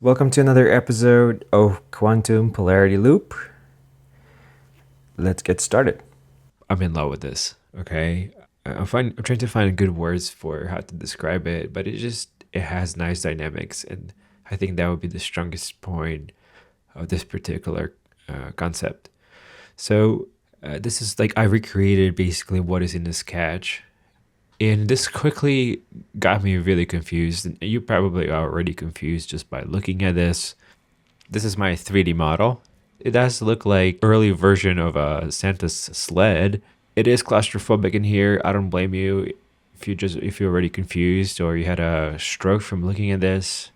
Welcome to another episode of Quantum Polarity Loop. Let's get started. I'm in love with this. Okay, I'm trying to find good words for how to describe it, but it has nice dynamics, and I think that would be the strongest point of this particular concept. So this is like I recreated basically what is in the sketch. And this quickly got me really confused. And you probably are already confused just by looking at this. This is my 3D model. It does look like early version of a Santa's sled. It is claustrophobic in here. I don't blame you if you're already confused or you had a stroke from looking at this.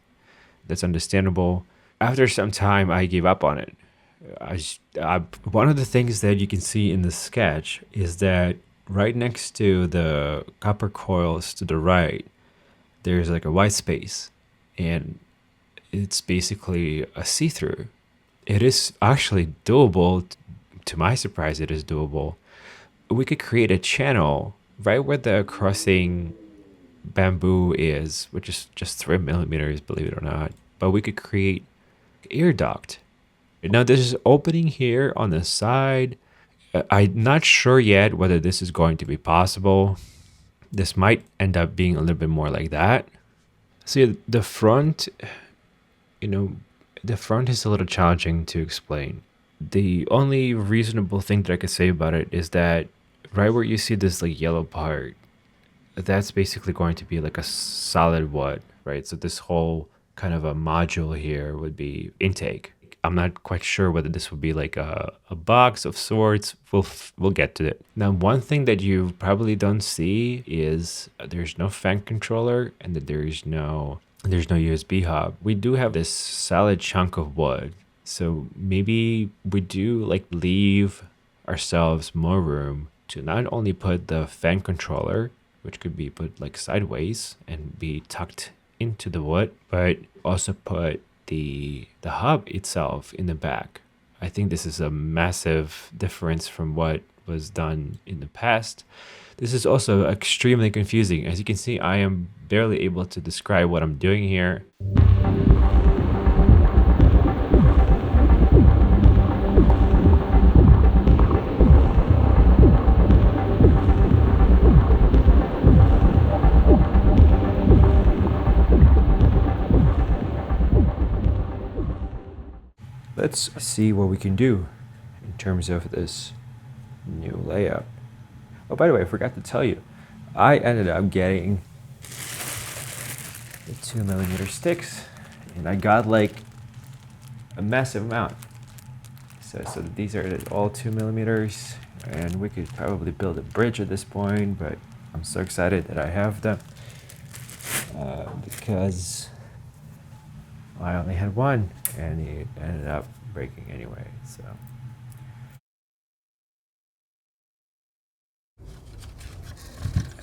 That's understandable. After some time, I gave up on it. One of the things that you can see in the sketch is that right next to the copper coils to the right, there's like a white space, and it's basically a see-through. It is actually doable. To my surprise, it is doable. We could create a channel right where the crossing bamboo is, which is just 3 millimeters, believe it or not. But we could create ear duct. Now there's an opening here on the side. I'm not sure yet whether this is going to be possible. This might end up being a little bit more like that. See, the front, the front is a little challenging to explain. The only reasonable thing that I could say about it is that right where you see this like yellow part, that's basically going to be like a solid wood, right? So this whole kind of a module here would be intake. I'm not quite sure whether this would be like a box of sorts. We'll get to it. Now, one thing that you probably don't see is there's no fan controller and that there's no USB hub. We do have this solid chunk of wood. So maybe we do like leave ourselves more room to not only put the fan controller, which could be put like sideways and be tucked into the wood, but also put the hub itself in the back. I think this is a massive difference from what was done in the past. This is also extremely confusing. As you can see, I am barely able to describe what I'm doing here. Let's see what we can do in terms of this new layout. Oh, by the way, I forgot to tell you, I ended up getting the 2mm sticks, and I got like a massive amount. So these are all 2mm, and we could probably build a bridge at this point, but I'm so excited that I have them because I only had one, and it ended up breaking anyway. So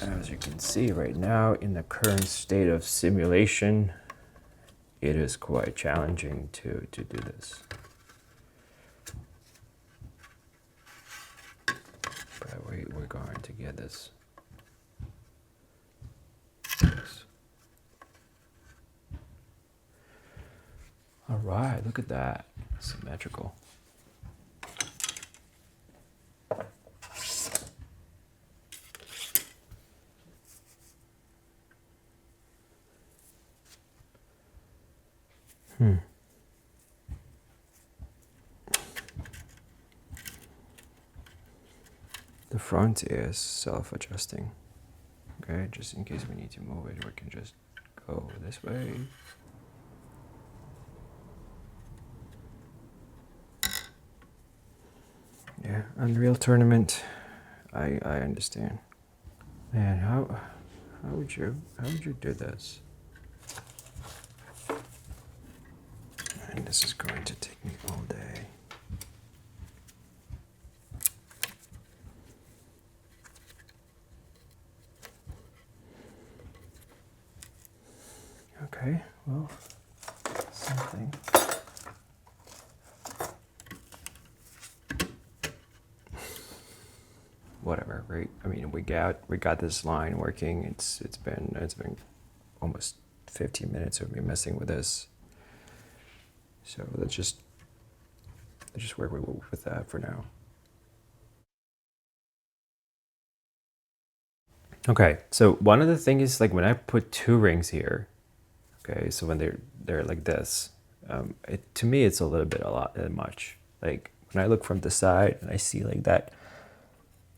as you can see right now, in the current state of simulation, it is quite challenging to do this. But we're going to get this. All right, look at that. Symmetrical. The front is self-adjusting. Okay, just in case we need to move it, we can just go this way. Yeah, Unreal Tournament. I understand. Man, how would you do this? And this is going to take me all day. Okay, well, something. Whatever, right? I mean, we got this line working. It's been almost 15 minutes of me messing with this. So let's just work with that for now. Okay, so one of the things is like when I put two rings here, okay, so when they're like this, to me it's a little bit a lot much. Like when I look from the side and I see like that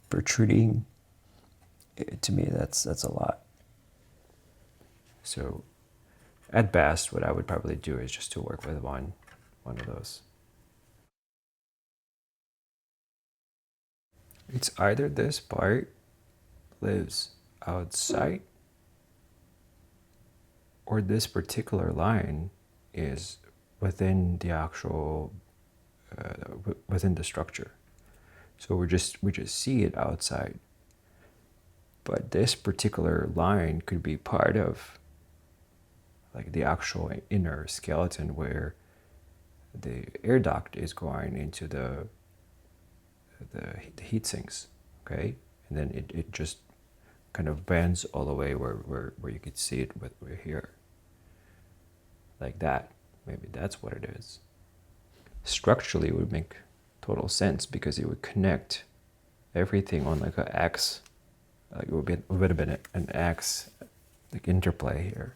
protruding, to me that's a lot. So at best, what I would probably do is just to work with one of those. It's either this part lives outside or this particular line is within the actual within the structure. So we just see it outside, but this particular line could be part of like the actual inner skeleton where the air duct is going into the heat sinks, okay, and then it just kind of bends all the way where you could see it with here, like that. Maybe that's what it is. Structurally, it would make total sense because it would connect everything on like an X. Like it would have been an X like interplay here,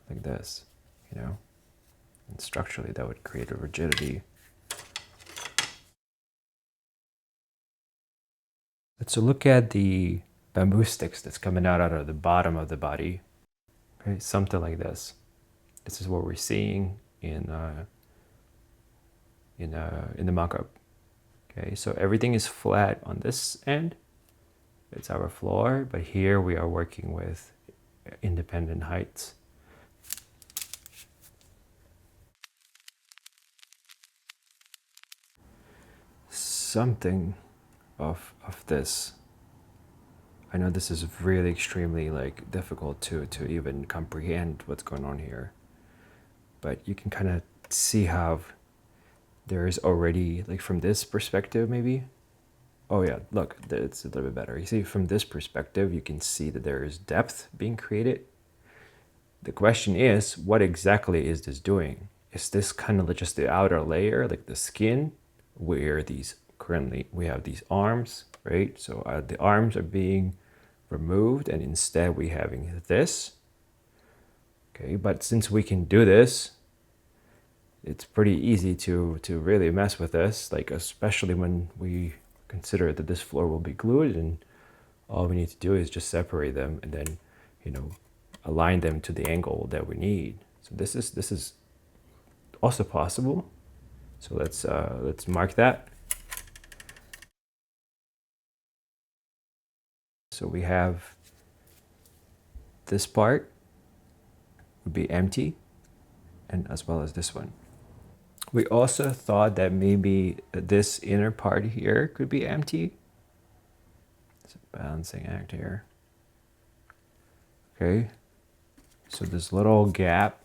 like this, you know. And structurally, that would create a rigidity. Let's look at the bamboo sticks that's coming out of the bottom of the body. Okay, something like this. This is what we're seeing in the mock-up. Okay, so everything is flat on this end. It's our floor, but here we are working with independent heights. Something of this. I know this is really extremely like difficult to even comprehend what's going on here, but you can kind of see how there is already, like from this perspective maybe. Oh yeah, look, it's a little bit better. You see from this perspective, you can see that there is depth being created. The question is, what exactly is this doing? Is this kind of just the outer layer, like the skin, where these currently we have these arms, right? So the arms are being removed and instead we having this. Okay, but since we can do this, it's pretty easy to really mess with this, like especially when we consider that this floor will be glued and all we need to do is just separate them and then, you know, align them to the angle that we need. So this is also possible. So let's mark that. So we have this part would be empty, and as well as this one. We also thought that maybe this inner part here could be empty. It's a balancing act here. Okay, so this little gap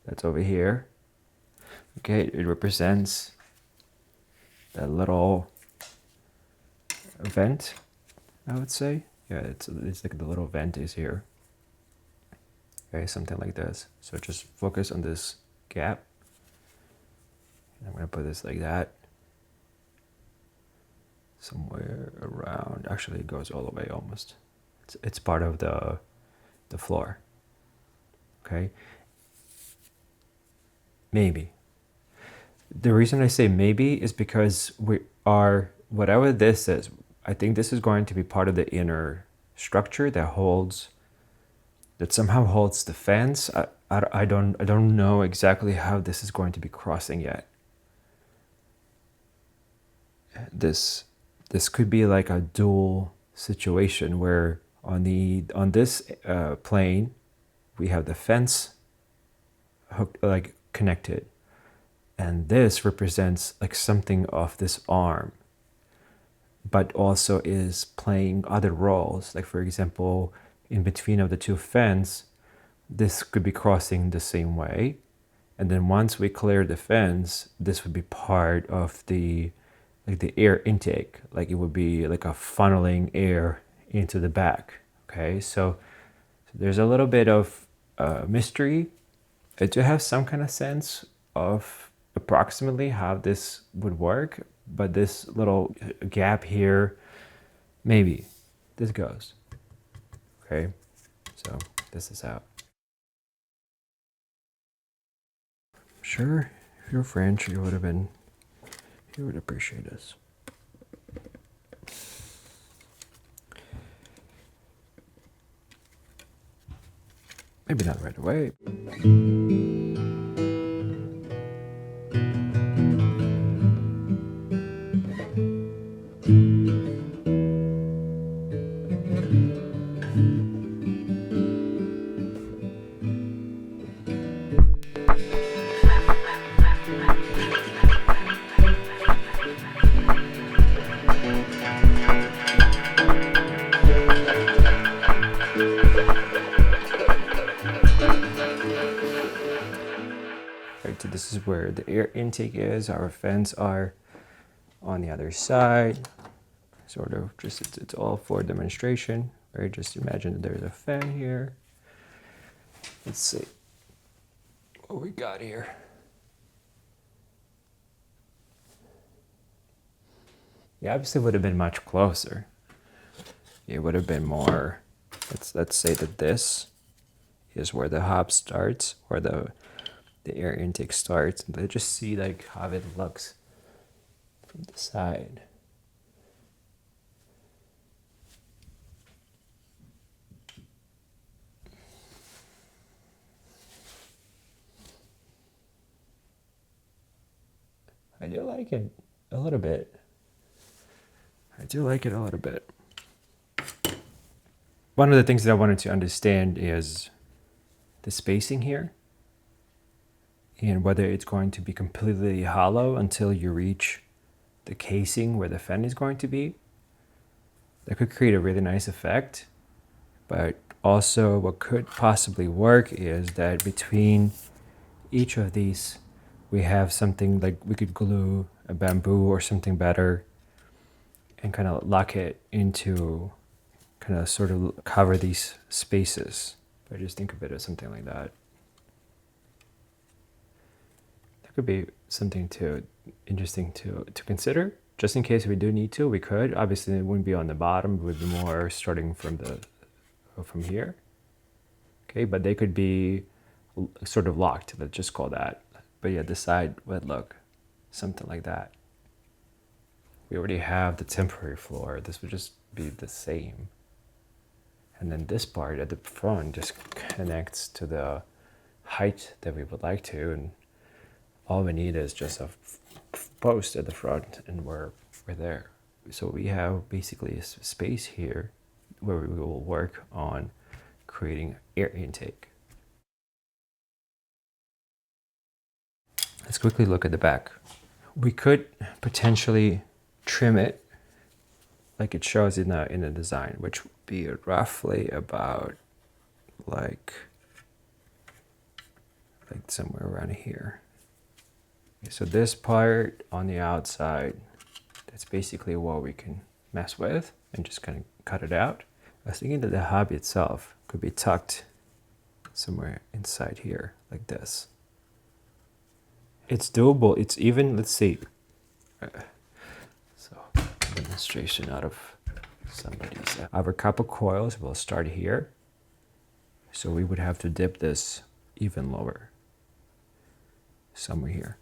that's over here, okay, it represents that little vent, I would say. Yeah, it's like the little vent is here. Okay, something like this. So just focus on this gap. And I'm gonna put this like that. Somewhere around, actually it goes all the way almost. It's part of the floor. Okay. Maybe. The reason I say maybe is because we are, whatever this is, I think this is going to be part of the inner structure that somehow holds the fence. I don't know exactly how this is going to be crossing yet. This could be like a dual situation where on this plane we have the fence hooked, like connected, and this represents like something of this arm, but also is playing other roles. Like for example, in between of the two fence, this could be crossing the same way, and then once we clear the fence, this would be part of the air intake. Like it would be like a funneling air into the back. Okay, so there's a little bit of mystery do have some kind of sense of approximately how this would work, but this little gap here, maybe this goes. Okay, so this is out. Sure, if you're French, you would appreciate this. Maybe not right away. Right, so this is where the air intake is. Our fans are on the other side. Sort of just, it's all for demonstration. Right, just imagine that there's a fan here. Let's see what we got here. Yeah, obviously would have been much closer. It would have been more, let's say that this is where the hub starts, where the air intake starts, and let's just see like how it looks from the side. I do like it a little bit. I do like it a little bit. One of the things that I wanted to understand is the spacing here and whether it's going to be completely hollow until you reach the casing where the fan is going to be. That could create a really nice effect, but also what could possibly work is that between each of these we have something like we could glue a bamboo or something better and kind of lock it into, kind of sort of cover these spaces. I just think of it as something like that. That could be something interesting to consider. Just in case we do need to, we could. Obviously, it wouldn't be on the bottom. It would be more starting from here. Okay, but they could be sort of locked. Let's just call that. But yeah, the side would look something like that. We already have the temporary floor. This would just be the same. And then this part at the front just connects to the height that we would like to, and all we need is just a post at the front and we're there. So we have basically a space here where we will work on creating air intake. Let's quickly look at the back. We could potentially trim it like it shows in the design, which would be roughly about like somewhere around here. Okay, so this part on the outside, that's basically what we can mess with and just kind of cut it out. I was thinking that the hub itself could be tucked somewhere inside here like this. It's doable. It's even, let's see. So demonstration out of somebody's. Our copper coils will start here. So we would have to dip this even lower. Somewhere here.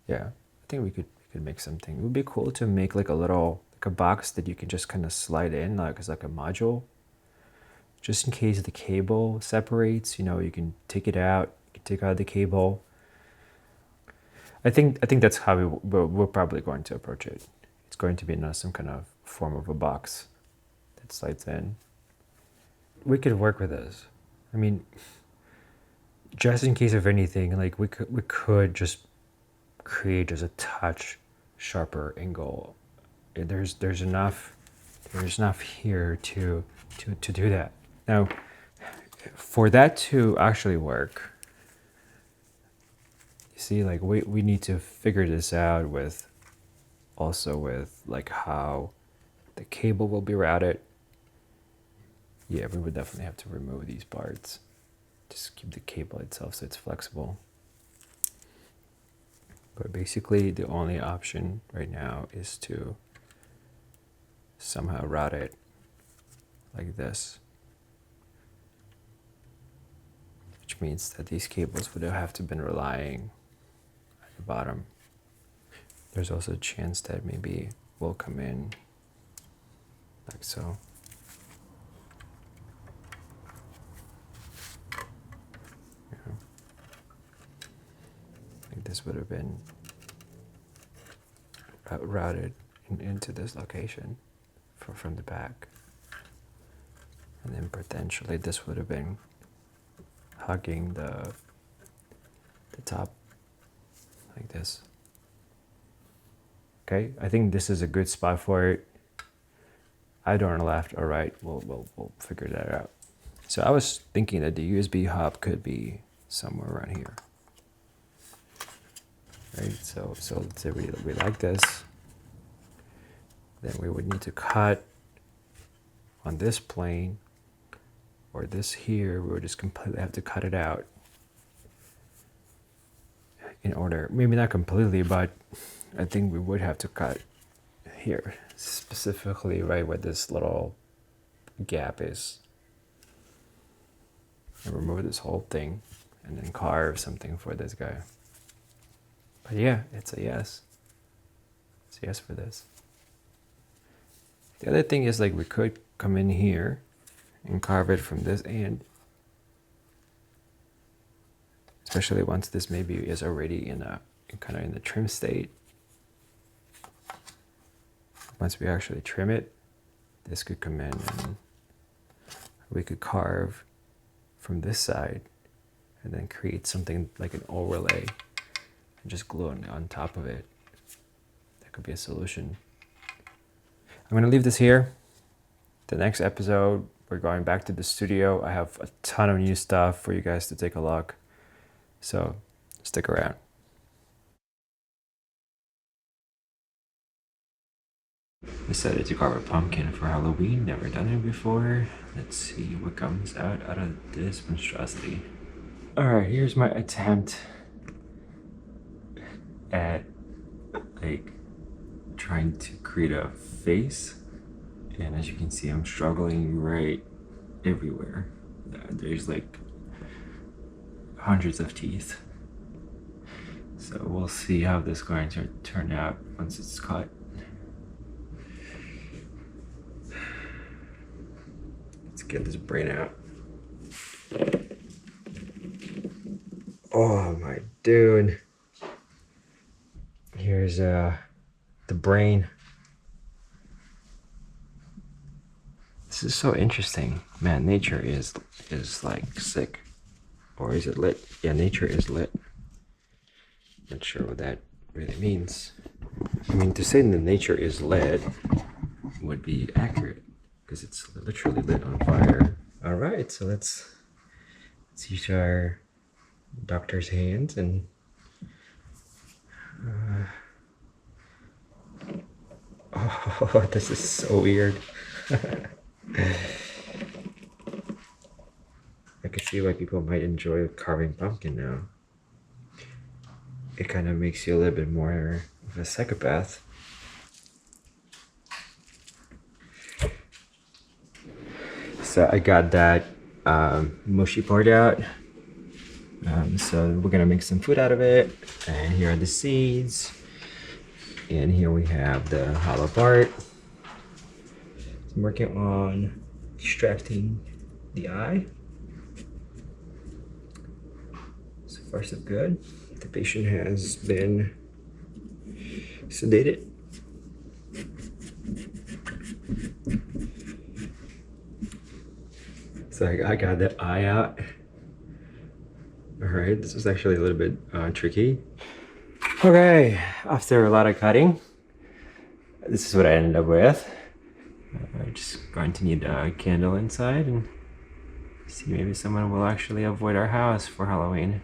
Yeah, I think we could make something. It would be cool to make like a little, like a box that you can just kind of slide in, like it's like a module. Just in case the cable separates, you know, you can take it out, you can take out the cable. I think that's how we're probably going to approach it. It's going to be in some kind of form of a box that slides in. We could work with this. I mean, just in case of anything, like we could just create just a touch sharper angle. There's enough here to do that. Now, for that to actually work, you see, like we need to figure this out with like how the cable will be routed. Yeah, we would definitely have to remove these parts just keep the cable itself so it's flexible. But basically the only option right now is to somehow route it like this, which means that these cables would have to been relying at the bottom. There's also a chance that maybe we'll come in like so. Yeah. Like this would have been routed into this location from the back. And then potentially this would have been hugging the top like this. Okay, I think this is a good spot for it. Either on the left or right, we'll figure that out. So I was thinking that the USB hub could be somewhere around here. Right, so let's say we like this. Then we would need to cut on this plane, or this here, we would just completely have to cut it out in order, maybe not completely, but I think we would have to cut here, specifically right where this little gap is, and remove this whole thing and then carve something for this guy. But yeah, it's a yes. It's a yes for this. The other thing is, like, we could come in here and carve it from this end, especially once this maybe is already in a kind of in the trim state. Once we actually trim it, this could come in and we could carve from this side and then create something like an overlay and just glue on top of it. That could be a solution. I'm going to leave this here. The next episode, we're going back to the studio. I have a ton of new stuff for you guys to take a look. So stick around. Decided to carve a pumpkin for Halloween. Never done it before. Let's see what comes out of this monstrosity. Alright, here's my attempt at like trying to create a face, and as you can see, I'm struggling right everywhere. There's like hundreds of teeth, so we'll see how this is going to turn out once it's cut. Let's get this brain out. Oh my dude, here's the brain. This is so interesting, man. Nature is like sick, or is it lit? Yeah, nature is lit. Not sure what that really means. I mean, to say that nature is lit would be accurate because it's literally lit on fire. All right, so let's use our doctor's hands and oh, this is so weird. I can see why people might enjoy carving pumpkin now. It kind of makes you a little bit more of a psychopath. So I got that mushy part out. So we're gonna make some food out of it. And here are the seeds. And here we have the hollow part. I'm working on extracting the eye. So far so good. The patient has been sedated. So I got the eye out. All right, this was actually a little bit tricky. Okay, after a lot of cutting, this is what I ended up with. Just going to need a candle inside and see maybe someone will actually avoid our house for Halloween.